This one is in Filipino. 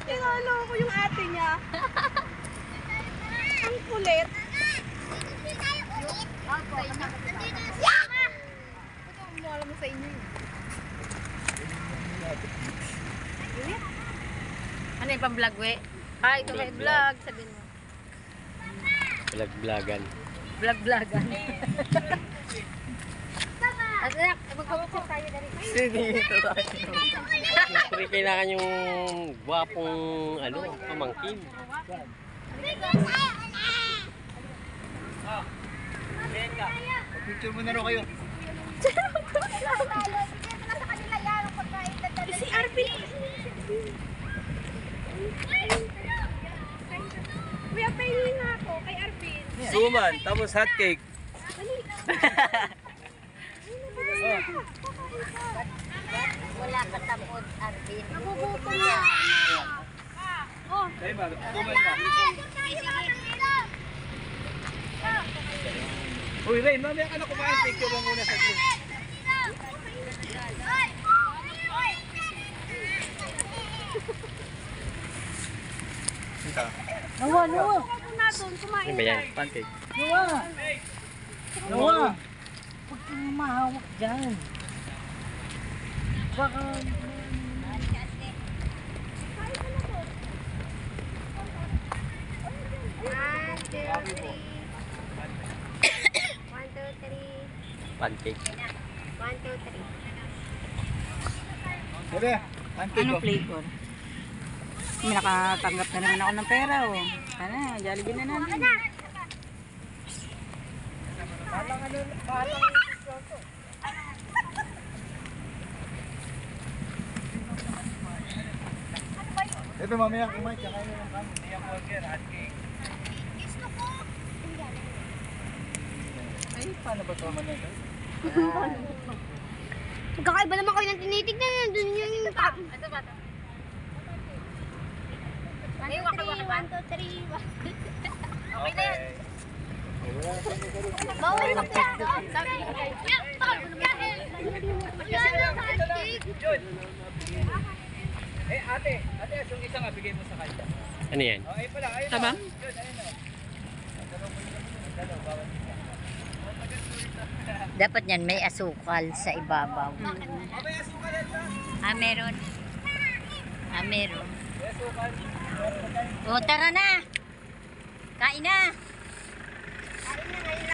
Tinalo ko yung ate niya. Ang kulit. Ano alam mo sa inyo yun? Ano yung pang-vlog, we? Ay, ito may vlog, sabihin mo. Vlog-vlogan. Vlog-vlogan. At anak, magpapicture tayo na rin. Sige, ito tayo. Siyempre, kailangan yung gwapong, pamangkin. Picture mo na rin kayo. Si Arvin. Kuya, pahingi nga ako kay Arvin. Suman, tapos hot cake. Wala ka tapos, Arvin. Nagugutom na. Oh. Dahil ba, suman ka. Uy, Ray, mamaya ka na kumain. Picture mo muna sa group. Nawa. Ako na doon, kumain Ano ba yan? Pancake. Nawa! Huwag kang mahawak dyan. Baka... Pancake. Bebe, pancake Anong ko. flavor? May nakatanggap na naman ako ng pera, oh. Ano, Jollibee na natin. Bebe, mamaya kumain. Tsaka yung burger, hot cake. Ay, paano ba ito manito? Magkakaiba naman kayo ng tinitignan yan. Doon yung... Ito ba ito? Ay, waka-waka. 1, 2, 3. Okay na yan. Bawal na kaya. Eh, ate, yung isa nga, bigay mo sa kanya. Ano yan? Oh, ayun pala, ayun. Tabang? Yun, ayun o. Dalaw mo yung dalaw, bawal isa. Dapat yan, may asukal sa ibabaw. Mamay asukal yan sa. Meron. Meron. May asukal. O, tara na! Kain na!